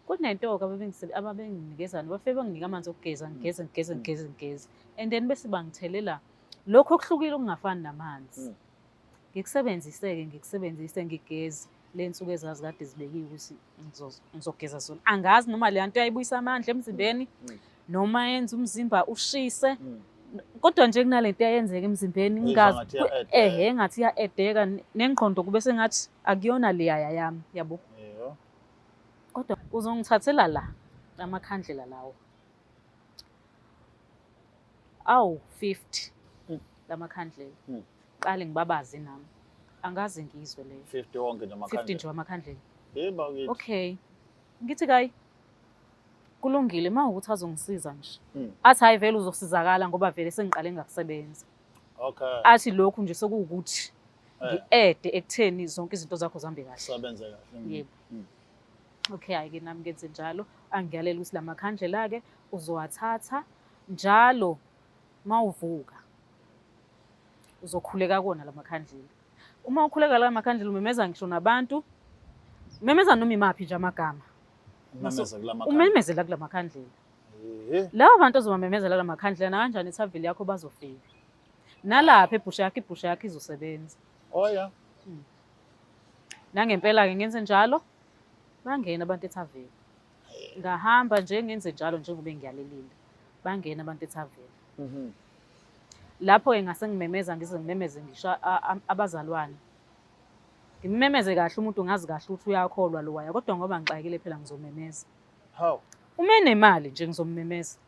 kunento-ke ababenginikezana bafike banginika amanzi okugeza ngigeze and then bese bangithelela lokho okuhlukile okungafani namanzi ngikusebenzise ngigeze le nsuku ezazi kade zibekiwe ukuthi ngizogeza zona angazi noma le nto yayibuyisa amandla emzimbeni noma yenza umzimba ushise kodwa nje kunalento yayenzeka emzimbeni ngingazi engathi iya-edeka nengqondo kube sengathi akuyona leyaya yami yabo kodwa uzongithathela la amakhandlela lawo awu-50 lamakhandlela qale ngibabaze nami angaze ngizwe leyo 50 wonke nje amakhandlela 50 nje amakhandlela yebo ngithi okay ngithi kayi kulungile mawukuthi azongisiza nje athi hayi vele uzosizakala ngoba vele sengiqale ngakusebenza okay athi lokhu nje sekuwukuthi ngi-ede ekutheni zonke izinto zakho zihambe kahle sebenze kahle yebo okay ayike nami ngenze njalo angiyalela ukuthi lamakhandlela ke uzowathatha njalo mawuvuka uzokhuleka kona lamakhandlela uma ukhuleka la makhandlela umemeza ngisho nabantu umemeza noma imaphi nje amagama umemezela kula makhandlela labo bantu ozobamemezela la makhandlela na kanjani ithavili yakho bazofika nalapha ibhusha yakho izosebenza oya nangempela ke ngenze njalo bangena abantu ethaveni ngahamba nje ngenze njalo njengoba ngiyalelile bangena abantu ethaveni lapho-ke ngase ngimemeza ngize ngimemeze ngisho abazalwane ngimemeze kahle umuntu ngazi kahle ukuthi uyakholwa lo waya kodwa ngoba ngixakile phela ngizomemeza how uma enemali nje ngizomemeza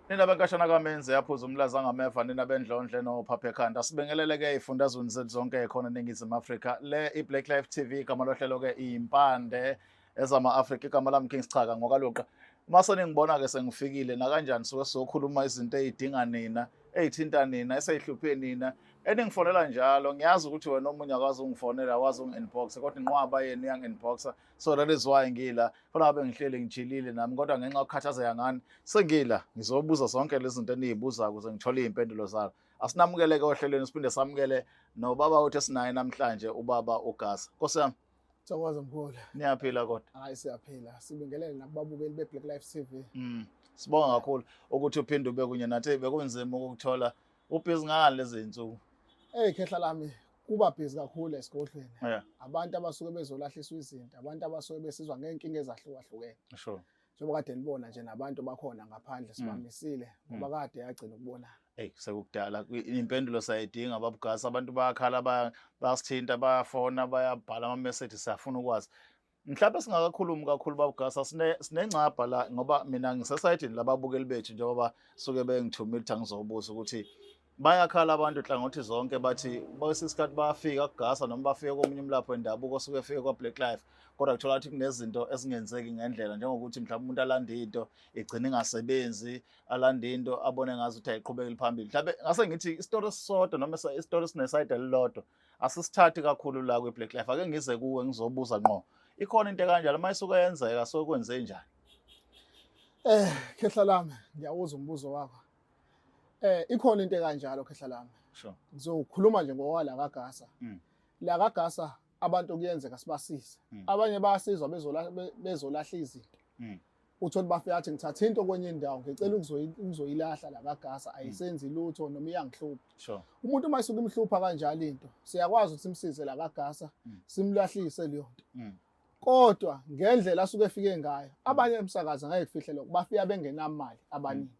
nina benkashana kaMenzi yaphuza umlaza ngameva nina bendlondle nophaphe ekhanda sibingeleleke ey'fundazweni zethu zonke ekhona eNingizimu Afrika le iBlack Life TV igama lohlelo-ke iyimpande ezama-Afrika igama lami Kings Chaka ngokaluqa mase ningibona-ke sengifikile nakanjani suke sizokhuluma izinto ey'dinga nina ey'thinta nina esey'hluphe nina eningifonela njalo ngiyazi ukuthi wena omunye akwazi ungifonela akwazi ungi-inboxa kodwa inqwaba yenu iyangi-inboxa so that is why ngila phela bengihleli ngijilile nami kodwa ngenxa yokukhathazeka ngani sengila ngizobuza zonke lezi zinto eniyibuzayo ukuze ngithole iy'mpendulo zalo asinamukele-ke ohlelweni siphinde samukele nobaba wethu esinaye namhlanje ubaba uGasa Nkosi yami Sawazwa mkhulu niyaphila kodwa hayi siyaphila sibingelele nakubabukeli beBlack Life TV sibonga kakhulu ukuthi uphinde ube kunye nathi bekunzima ukuthola ubhizi ngani lezi zinsuku khehla lami kuba busy kakhulu esigodlweni yeah abantu abasuke bezolahliswa izinto abantu abasuke besizwa ngeenkinga ezahlukahlukene sure njengoba kade nibona nje nabantu bakhona ngaphandle sibamisile ngoba kade yagcina ukubona sekukudala impendulo sayidinga babuGasa abantu bayakhala bayasithinta bayafona bayabhala ama-message siyafuna ukwazi mhlawumbe singakakhulumi kakhulu babuGasa sinengcabha la ngoba mina ngisesayidini lababukeli bethu njengoba suke bengithumile ukuthi angizobuza ukuthi bayakhala abantu hlangothi zonke bathi basisikhathi bayafika kuGasa noma bafika komunye umlapho wendabuko osuke efike kwaBlack Life kodwa kuthola ukuthi kunezinto ezingenzeki ngendlela njengokuthi mhlawumbe umuntu alanda into igcina ingasebenzi alanda into abone ngazi ukuthi ayiqhubekele phambili mhlawumbe ngase ngithi isitori esisodwa noma isitori sineside elilodwa asisithathi kakhulu la kweBlack Life ake ngize kuwe ngizobuza ngqo ikhona into kanjalo mayisuke yenzeka so kwenze njani khehla lami ngiyawuza umbuzo wakho ikhona into kanjalo khehla lami sure ngizokhuluma nje ngokwala kaGasa la kaGasa abantu kuyenzeka sibasize abanye bayasizwa bezolahla izinto uthola bafika athi ngithatha into kwenye indawo ngicela ukuzoyilahla la kaGasa ayisenzi lutho noma iyangihlupha sure umuntu uma isuka imhlupha kanjalo into siyakwazi ukuthi simsize la kaGasa simlahlise leyo nto kodwa ngendlela asuke efike ngayo abanye emsakazi ngeke kufihle lokho bafika bengenamali abaningi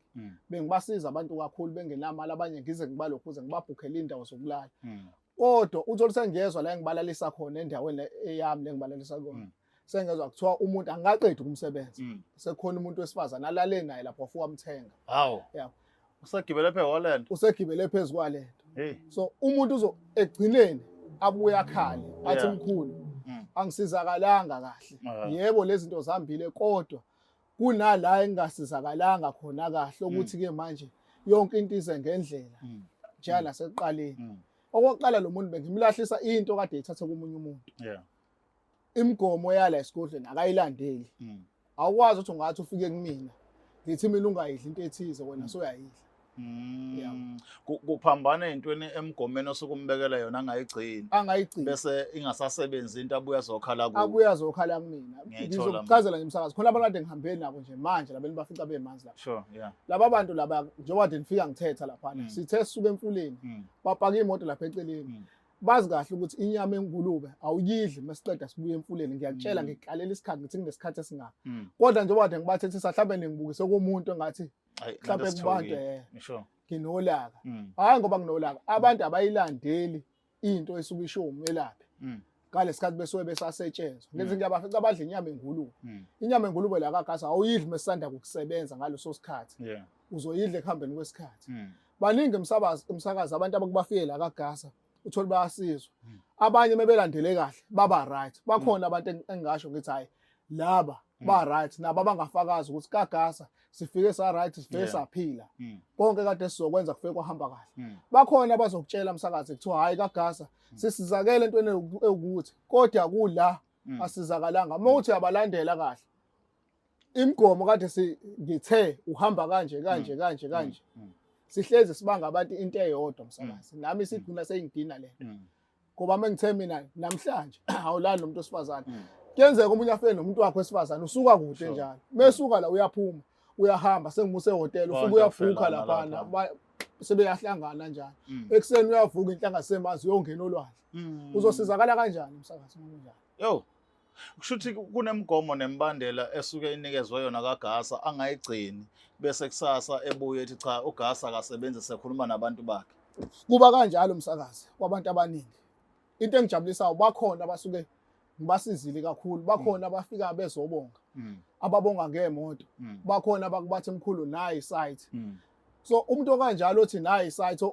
bengibasiza abantu kakhulu bengenamali abanye ngize ngibalokhuze ngibabhukhela indawo zokulala kodwa uthola sengiyezwa la engibalalisa khona endaweni eyami lengibalalisa kona sengezwa kuthiwa umuntu angaqedi ukumsebenza sekukhona umuntu wesifazana alale naye lapho afuka amthenga hawo yabo usegibele phe walento usegibele phezulu kwalento so umuntu egcineni abuya akhale athi mkhulu angisizakalanga kahle yebo lezi zinto zihambile kodwa kunala engasizakalanga khona kahle ukuthi ke manje yonke into ize ngendlela njalo sekuqaleni okokuqala lo muntu bengimlahlisa into kade ethathe komunye umuntu imigomo yala esigodlweni akayilandeli awukwazi ukuthi ungathi ufike kumina ngithi mina ungayidli into ethize wena soyayidla Yeah. Kuphambana ey'ntweni emgomeni osuke umbekela yona angayigcini angayigcini bese ingasasebenzi into abuye azokhala kuwo. abuye azokhala kumina Ngiyayithola ngizokuchazela nje umsakazo khona abantu kade ngihambe nabo nje manje labeni bafica bemanzi lapha Sure, yeah. laba bantu laba njengoba nje nifika ngithetha laphana sithe sisuke emfuleni bapaka imoto lapha eceleni bazi kahle ukuthi inyama engulube awuyidli masiqeda sibuye emfuleni ngiyakutshela ngikalela isikhathi ngithi kunesikhathi esingaka kodwa njengoba nje ngibathethisa mhlawumbe ngibukise komuntu engathi mhlawumbe kubantu Sure. nginolaka hayi ngoba nginolaka abantu abayilandeli into esuke isho umelaphi ngalesikhathi besuke besasetshenzwa ngithi ngiyabafica abadla inyama engulube inyama engulube la kaGasa awuyidli mesisanda ukusebenza ngaleso sikhathi uzoyidla ekuhambeni kwesikhathi baningi umsakazi abantu abakubafike la kaGasa uthola bayasizwa abanye mebelandele kahle baba right bakhona abantu engasho ngithi hayi laba ba right nabo abangafakazi ukuthi kaGasa sifike sa right sifike saphila konke kade sizokwenza kufike kwahamba kahle bakhona abazokutshela umsakazi kuthiwa hayi kaGasa sisizakele entweni ukuthi kodwa kula asizakalanga mawuthi abalandela kahle imigomo kade ngithe uhamba kanje sihlezi sibanga abantu into eyodwa umsakazi nami sigcina seyingidina lento ngoba mengithe mina namhlanje awulali nomuntu osifazane kuyenzeka umunye afike nomuntu wakhe wesifazane usuka kude njalo mesuka la uyaphuma uyahamba sengimuse ehotel ufike uyabhuka laphana sebeyahlangana njalo ekuseni uyavuka inhlanga semanzi uyongena olwandle uzosizakala kanjani umsakazi kanjani yo kushuthi kunemigomo nemibandela esuke inikezwe yona kaGasa angayigcini bese kusasa ebuye ethi cha uGasa akasebenze sekhuluma nabantu bakhe kuba kanjalo umsakazi kwabantu abaningi into engijabulisayo bakhona abasuke ngibasizile kakhulu bakhona abafika bezobonga ababonga ngeemoto bakhona abakubathi mkhulu nayi site so umuntu okanjalo othi nayi site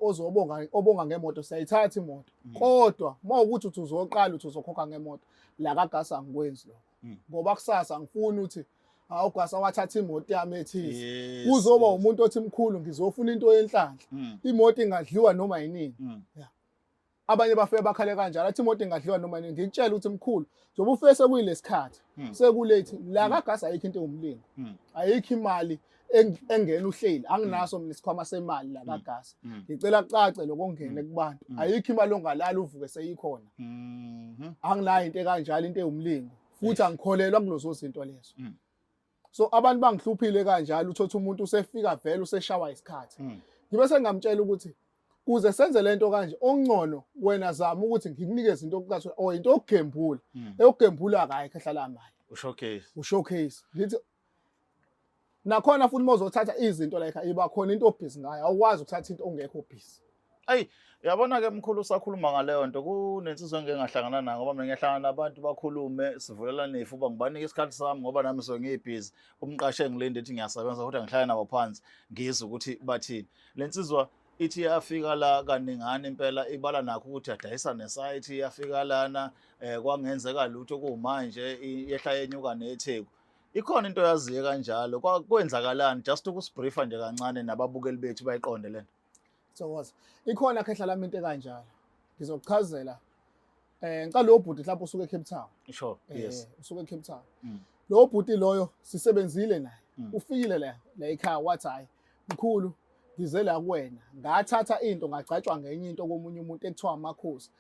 obonga ngemoto siyayithatha imoto kodwa mawukuthi uthi uzoqala uthi uzokhokha ngemoto la kaGasa angikwenzi lokho ngoba kusasa ngifuna uthi uGasa wathatha imoto yami ethize kuzoba umuntu othi mkhulu ngizofuna into yenhlanhla imoto ingadliwa noma yinini abanye bafike bakhale kanjalo athi imoto ingadliwa noma yinini ngikutshela ukuthi mkhulu njoba ufike sekuyilesikhathi sekulate la kaGasa ayikho into engumlingo ayikho imali engena uhleli anginaso mina isikhwama semali la kaGasa ngicela kucace lokongene kubantu ayikho imali ongalala uvuke seyikhona anginayo into kanjalo into ewumlingo futhi angikholelwa kulozo zinto lezo so abantu bangihluphile kanjalo uthothi umuntu usefika vele useshawa isikhathi ngibe sengamtshela ukuthi kuze senze lento kanje ongcono wena zama ukuthi ngikunikeze into okucathula o into okugembula eyokugembula kayi ehlala nayo ushowcase ngithi nakhona futhi mawuzothatha izinto like iba khona into obhizi ngayo awukwazi ukuthatha into ongekho busy ayi yabona ke mkhulu usakhuluma ngaleyo nto kunensizwe engeke ngahlangana nayo ngoba mina ngiyahlangana nabantu bakhulume sivulelane ifuba ngibanike isikhathi sami ngoba nami so ngibhizi umqashe engilinde ethi ngiyasebenza kodwa ngihlala nabo phansi ngizwe ukuthi bathini lensizwa ithi yafika la kaningana impela ibala nakho ukuthi adayisa nesite yafika lana kwangenzeka lutho kumanje yehla yenyuka neTheku ikhona into yaziye kanjalo kwenzakalani just ukusibriefa nje kancane nababukeli bethu bayiqonde lento Thokoza ikhona khehla lami into kanjalo ngizokuchazela ngicela lo bhuti lapho usuke eCape Town sure yes usuke eCape Town lo bhuti loyo sisebenzile naye ufikile la ekhaya wathi hayi mkhulu ngize la kuwena ngathatha into ngagcatshwa ngenye into komunye umuntu ekuthiwa amakhosi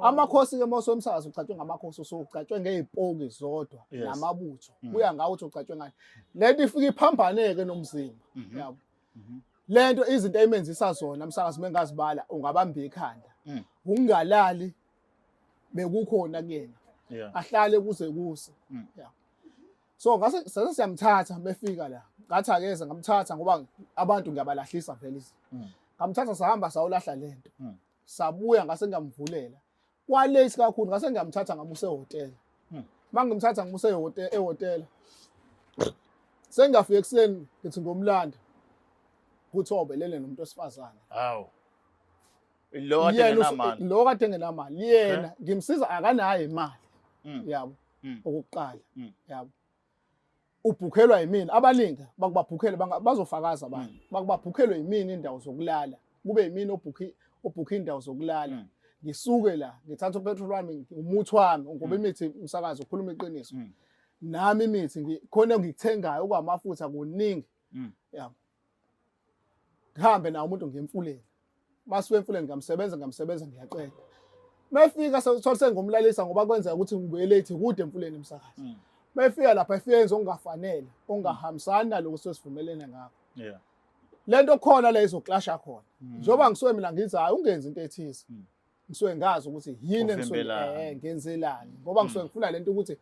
amakhosi ke mose womsakazi ugcatshwe ngamakhosi usugcatshwe ngeziphoki zodwa namabutho kuya ngawo uthi ugcatshwe ngani lento ifika iphambaneke nomzimba yabo lento izinto ayimenzisa zona umsakazi mengazibala ungabamba ikhanda ungalali bekukhona kuyena ahlale kuze kuse so ngase siyamthatha befika la ngathi akeze ngamthatha ngoba abantu ngiyabalahlisa vele ngamthatha sahamba sawulahla lento sabuya ngase ngamvulela kwalate kakhulu ngase ngiyamthatha ngamuse ehotel mangimthatha ngimuse ehotel sengafika ekseni ngithi ngomlando kuthobelele nomuntu osifazana hawo lo kade engenamali yena ngimsiza akanayo imali yabo okuqala yabo ubhukhelwa yimini abalinga bakubabhukhele bazofakaza abantu bakubabhukhelwe yimini indawo zokulala kube yimini obhukhe indawo zokulala ngisuke la ngithatha upetrol wami umuthi wami ngoba imithi umsakazo ukhuluma iqiniso nami imithi khona ngikuthengayo okwamafutha kuningi yabo ngihambe nawo umuntu ngiyemfuleni. Masuke emfuleni ngamsebenza ngiyaqeda. Mefika sewuthola sengomlalisa ngoba kwenzeka ukuthi ngibuye late kude emfuleni emsakazi. Mefika lapha efika enze okungafanele, okungahambisani naloko sesivumelene ngakho. Yeah. Lento khona la izoklasha khona. Njoba ngisuke mina ngithi hayi ungenza into ethize. Ngisuke ngazi ukuthi yini engisuke ngenzelani ngoba ngisuke ngifuna lento ukuthi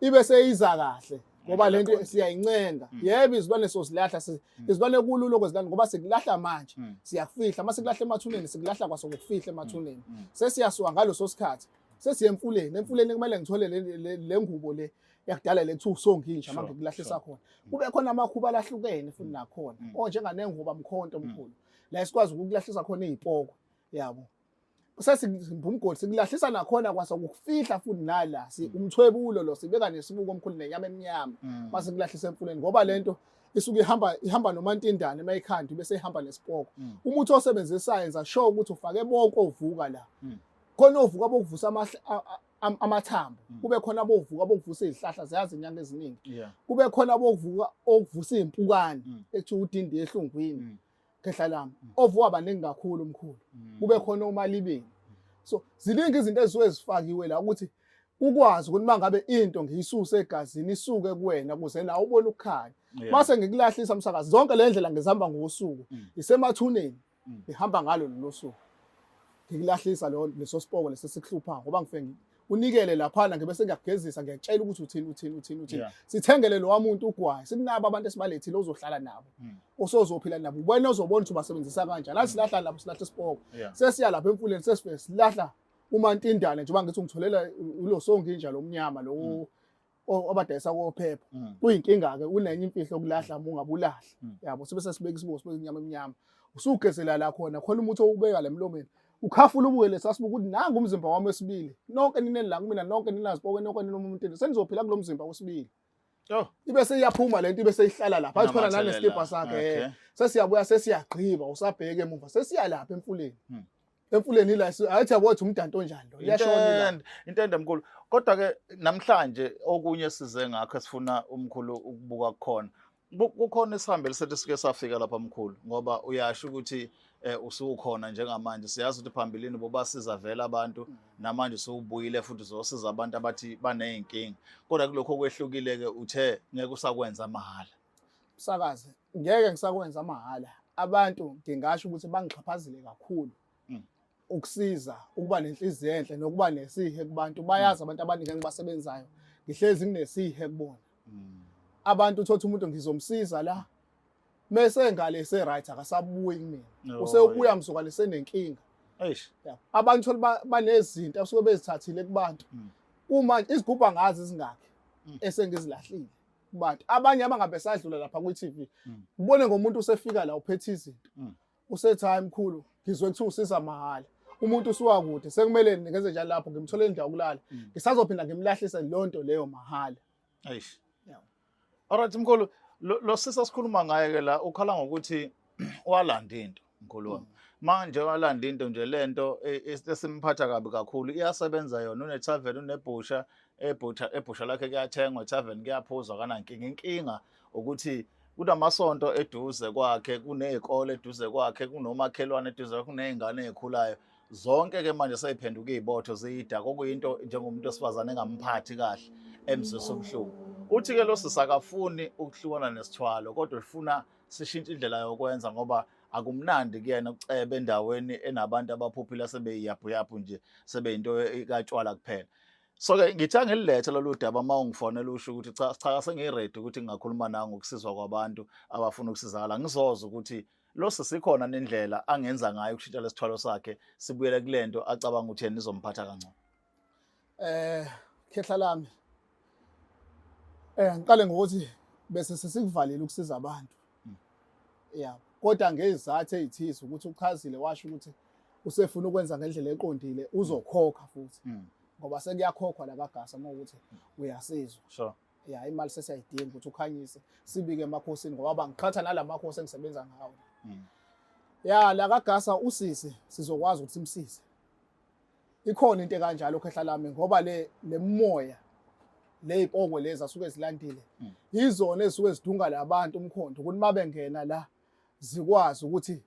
ibe seyiza kahle ngoba lento siyayincenga. Yebo izilwane sosilahla izilwane kulula okwezilwane ngoba sikulahla manje siyakufihla mase kulahla emathuneni sikulahla kwasokufihla emathuneni. Sesiyasuka ngaloso sikhathi sesiye emfuleni kumele ngithole le ngubo le yakudala lethu usonginja manje kulahlisa khona. Kube khona amakhuba lahlukene futhi nakhona njenganenguba mkhonto omkhulu la esikwazi ukulahlisa khona izipoko yabo. Umgodi sikulahlisa nakhona kwasokufihla futhi nala umthwebulo lo sibeka nesibuko omkhulu nenyama eminyama mase kulahlisa emfuleni ngoba lento isuke ihamba nomantindane emayikhandi bese ihamba nesipoko. Umuthi osebenzisayo enza sure ukuthi ufake bonke ovuka la. Khona ovuka bokuvusa amathambo kube khona bokuvusa izihlahla ziyazi inyanga eziningi. Kube khona bokuvuka okuvusa izimpukane ethi udindi ehlungwini. Khehla lami ovuka abaningi kakhulu omkhulu kube khona omalibeni. So ziningi izinto ezisuke zifakiwe la ukuthi ukwazi ukuthi mangabe into ngiyisuse egazini isuke kuwena ukuze nawe ubone ukukhanya. Mase ngikulahlisa umsakazi zonke le ndlela ngizihamba ngosuku isemathuneni ngihamba ngalo losuku. Ngikulahlisa leso sipoko lesesihlupha ngoba ngifenge unikele lapha ngibe sengiyagezisa ngiyakutshela ukuthi uthini. Sithengele lo wamuntu ugwayi sikunabo abantu esibalethile ozohlala nabo. Osozophila nabo ubona ozobona ukuthi basebenzisa kanjani. La silahla lapho silahla isipoko. Sesiya lapha emfuleni sesifike silahla umantindane njengoba ngithi ngitholela ulo songinja lomnyama lo obadayisa kophepha. Kuyinkinga ke unenye imfihlo okulahla ungabulahla. Yabo sibe sesibeka isibuko sibeka inyama eminyama. Usugezela la khona umuthi owubeka le emlomeni. Ukhafula ubuke lesasibuka ukuthi nanga umzimba wami wesibili. Nonke nineni la kumina nonke ninazipoko nonke ninomuntu senizophila kulo mzimba wesibili. Ibe seyiyaphuma lento ibe seyihlala lapha. Athi khona naneslipa sakhe. Sesiyabuya sesiyagqiba usabheke emuva. Sesiya lapha emfuleni. Emfuleni la athi yabothi umdanto onjani lo. Iyashona intende mkhulu. Kodwa ke namhlanje okunye size ngakho sifuna umkhulu ukubuka kukhona. Kukhona isihambe lisethi sike safika lapha mkhulu ngoba uyasho ukuthi usukhona njengamanje siyazi ukuthi phambilini bobasiza vela abantu namanje sowubuyile futhi uzosiza abantu abathi baneyinkinga kodwa kulokho okwehlukile ke uthe ngeke usakwenza mahala. Msakazi ngeke ngisakwenza mahala abantu ngingasho ukuthi bangixhaphazile kakhulu ukusiza ukuba nenhliziyo enhle nokuba nesihe kubantu bayazi abantu abaningi engibasebenzayo ngihlezi nginesihe kubona. Abantu uthothi umuntu ngizomsiza la mase ngale se right akasabuyi kumina useyobuya msuka lesenenkinga. Abantu banezinto asuke bezithathile kubantu uma izigubha ngazi izingakhe esengizilahlile kubantu abanye abangabe sadlula lapha ku TV ubone ngomuntu usefika la uphethe izinto usethi hayi mkhulu ngizwe kuthi usiza mahala umuntu usuka kude sekumele ngenze njalo lapho ngimthole indawo kulala ngisazophinda ngimlahlise lonto leyo mahala. Alright mkhulu lo sisa sikhuluma ngaye ke la ukhala ngokuthi walanda into mkhulu wami. Manje walanda into nje lento esimphatha kabi kakhulu iyasebenza yona une tavern unebhusha ebhusha lakhe kuyathengwa tavern kuyaphuzwa kanankinga. Inkinga ukuthi kunamasonto eduze kwakhe kunezikole eduze kwakhe kunomakhelwane eduze kunezingane ezikhulayo zonke ke manje seyiphenduka izibotho ziyida kokuyinto njengomuntu osifazane engamphathi kahle emzisa omhluku. Uthi ke lo sisakafuni ukuhlukana nesithwalo kodwa ufuna sishintshe indlela yokwenza ngoba akumnandi kuyena ukuceba endaweni enabantu abaphuphila sebeyiyaphu nje sebeyinto ikatshwala kuphela. So ke ngithi ngililethe lolu daba mawungifonela usho ukuthi cha sengiready ukuthi ngingakhuluma nawe ngokusizwa kwabantu abafuna ukusizakala. Ngizoza ukuthi lo sisikhona nendlela angenza ngayo ukushintsha lesithwalo sakhe sibuyele kulento acabanga ukuthi yena izomphatha kangcono. Khehla lami ngiqale ngokuthi bese sesikuvalile ukusiza abantu. Kodwa ngezathu ezithisi ukuthi uchazile washo ukuthi usefuna ukwenza ngendlela eqondile uzokhokha futhi. Ngoba sekuyakhokhwa la kaGasa mawukuthi uyasizwa. Sure. Imali sesiyayidinga ukuthi ukhanyise sibike emakhosini ngoba bangiqhatha nalamakhosi engisebenza ngawo. La kaGasa usisi sizokwazi ukuthi simsize. Ikhona into kanjalo khehla lami ngoba le moya lezipoko lezi asuke zilandile izona ezisuke zidunga labantu umkhondo ukuthi mabengena la zikwazi ukuthi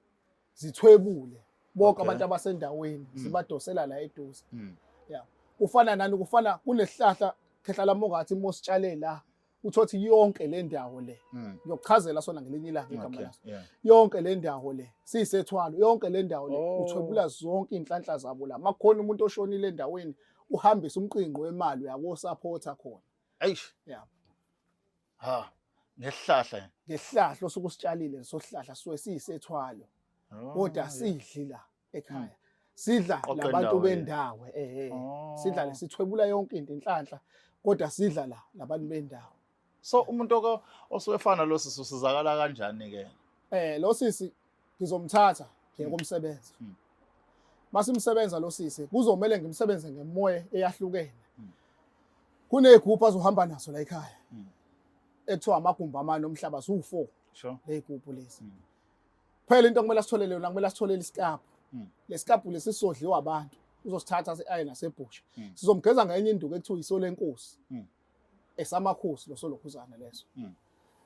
zithwebule bonke Okay. abantu abasendaweni zibadosela la eduze. Mm. Yeah. Kufana kunesihlahla khehla lami ongathi mositshale la uthothi yonke le ndawo le. Ngiyokuchazela sona ngelinye ilanga igama Okay. laso. Yeah. Yonke le ndawo le siyisethwalo yonke le ndawo le Oh. uthwebula zonke inhlanhla zabo la. Makukhona umuntu oshonile endaweni uhambisa umqinqo wemali uyako supporta khona. Eish. Yeah. Ha. Ngehlahla. Ngehlahla osukusitshalile sohlahla suwe siyisethwalo. Kodwa sidli la ekhaya. Sidla Qoqe labantu indawo, bendawo sidla Oh. lesithwebula yonke into inhlanhla kodwa sidla la labantu bendawo. So umuntu osefana lo sisizakala kanjani ke? Lo sisi ngizomthatha ngiye kumsebenza. Masimsebenza lo sisi kuzomela ngimsebenze ngemoya eyahlukene. Kunezigubhu azohamba nazo la ekhaya. Ekuthiwa amagumbi amane omhlaba su4 Sure. lezigubhu lezi. Phela into kumele sitholele yona kumele sitholele isikaphu. Lesikaphu lesi sisodliwa abantu. Uzosithatha aye nasebhusha. Sizomgeza ngenye induku ekuthiwa isolo lenkosi. Esamakhosi lo solokhuzana leso.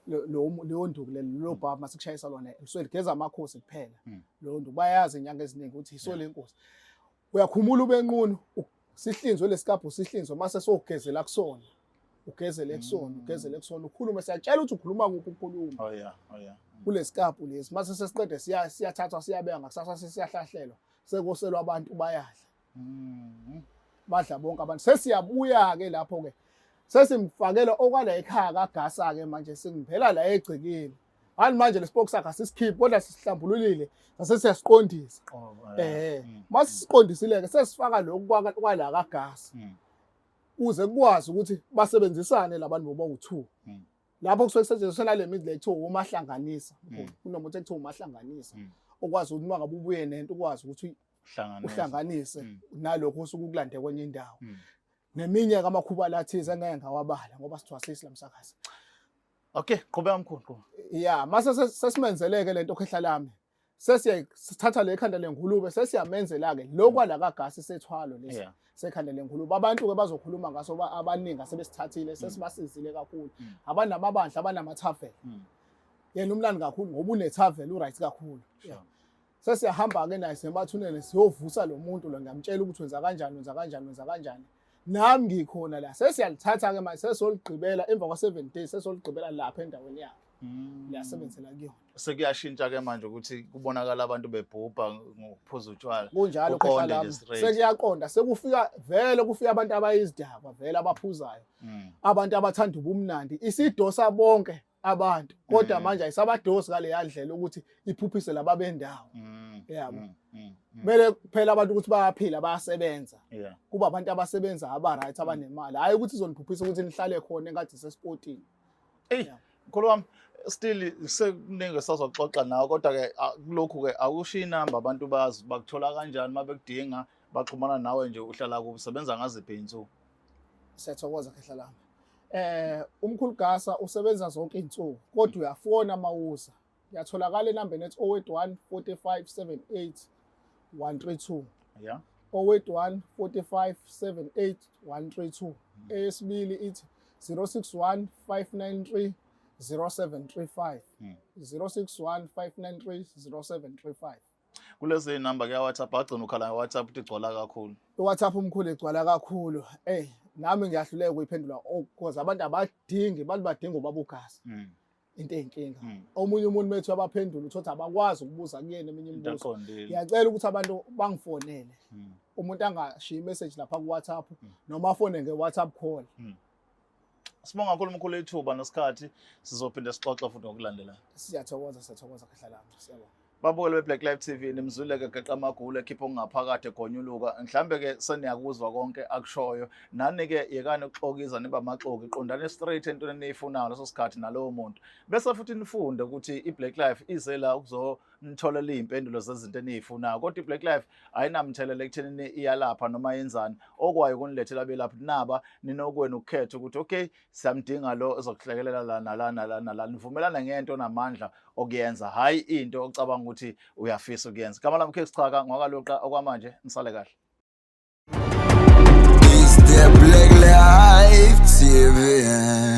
Lo nduku lo baba masikushayisa lona useligeza amakhosi kuphela. Lo nduku bayazi inyanga eziningi ukuthi isolo lenkosi. Uyakhumula ubenqunu sihlinzwe lesikaphu sihlinzwe mase sogezela kusona. Ugezele kusona ukhulume siyatshela ukuthi ukhuluma kuphi ukhuluma. Oh yeah. Kulesikaphu lesi mase sesiqede siyathathwa siyabeka ngakusasa siyahlahlelwa sekoselwa abantu bayadla. Badla bonke abantu sesiyabuya ke lapho ke sesimfakela okwala ekhaya kaGasa ke manje singiphela la egcekeni. Hani manje lesipoko sakhe sisikhiphi kodwa sisihlambululile sase siyasiqondisa. Masisiqondisile ke sesifaka lokhu kwala kaGasa. Uze kukwazi ukuthi basebenzisane labantu bobu2. Lapho kusuke kusetshenziswa le mithi lethiwa umahlanganisa. Kunomuntu ekuthiwa umahlanganisa. Okwazi ukuthi mangabe ubuye nento ukwazi ukuthi uhlanganise nalokho osuke ukulande kwenye indawo. Neminye kamakhuba lathize engeke ngawabala ngoba sithiwa sislam sakazi. Okay, qhubeka mkhulu. Yeah, mase sesimenzeleke lento khehla lami. Sesiyathatha le khanda lengulube sesiyamenzela ke lokwala kaGasa sethwalo lesi. Sekhanda lengulube abantu ke bazokhuluma ngaso abaningi asebesithathile sesibasizile kakhulu. Abanamabandla abanamathafela. Yena umlandi kakhulu ngoba unethavela uright kakhulu. Sesiyahamba ke naye semathuneni siyovusa lo muntu lo ngiyamtshela ukuthi wenza kanjani. Nami ngikhona la sesiyalithatha ke manje sesoligqibela emva kwa7 days sesoligqibela lapha endaweni yakhe. Liyasebenzela kuyona. Sekuyashintsha ke manje ukuthi kubonakala abantu bebhubha ngokuphuza utshwala. Kunjalo khehla lami. Sekuyaqonda sekufika abantu abayizidakwa vele abaphuzayo. Abantu abathanda ubumnandi isidosa bonke abantu kodwa manje ayisabadosi ngale yandlela ukuthi iphuphise laba bendawo. Yabo. Mele kuphela abantu ukuthi bayaphila bayasebenza. Kuba abantu abasebenza aba-right abanemali. Hayi ukuthi izoniphuphisa ukuthi nihlale khona engathi sesportini. Mkhulu wami still sekuningi sazoxoxa nawe kodwa ke kulokhu ke akusho inamba abantu bazi bakuthola kanjani mabekudinga baxhumana nawe nje uhlala kusebenza ngaziphi insuku. Siyathokoza khehla lami. Umkhulu Gasa usebenza zonke izinsuku kodwa uyafona mawuza. Uyatholakala enambeni ethi 081 45 78 132. Yeah. 081 45 78 132. Eyesibili ithi 061 593 0735. 061 593 0735. Kulezi number ke WhatsApp agcina ukhala WhatsApp uthi igcola kakhulu. WhatsApp umkhulu egcwala kakhulu. Nami ngiyahluleka ukuyiphendula because abantu badinga ubabuGasa. Into eyinkinga. Omunye umuntu bethu abaphendula uthothi abakwazi ukubuza kuyena eminye imibuzo. Ngiyacela ukuthi abantu bangifonele. Umuntu angashiya imessage lapha ku WhatsApp noma afone ngeWhatsApp call. Sibonga kakhulu mkhulu ithuba nesikhathi sizophinda sixoxe futhi ngokulandela. Siyathokoza khehla lami. Siyabonga. Babukele beBlack Live TV nimzuleke Geqa Amagulu ekhipha ongaphakade egonyuluka mhlambe ke seniyakuzwa konke akushoyo nani ke yekani ukuxokiza niba amaxoki iqondane straight entweni eniyifunayo leso sikhathi nalowo muntu bese futhi nifunde ukuthi iBlack Life izela ukuzonitholela izimpendulo zezinto eniyifunayo kodwa iBlack Life ayinamthelela ekutheni iyalapha noma yenzani okwayo kunilethela abelaphi naba ninokwenu ukukhetha ukuthi okay siyamdinga lo ezokuhlekelela la nala nivumelana ngento namandla okuyenza hayi into ocabanga ukuthi uyafisa ukuyenza. Igama lami Case Chaka ngwakaloqa okwamanje nisale kahle. Is the Black Life TV.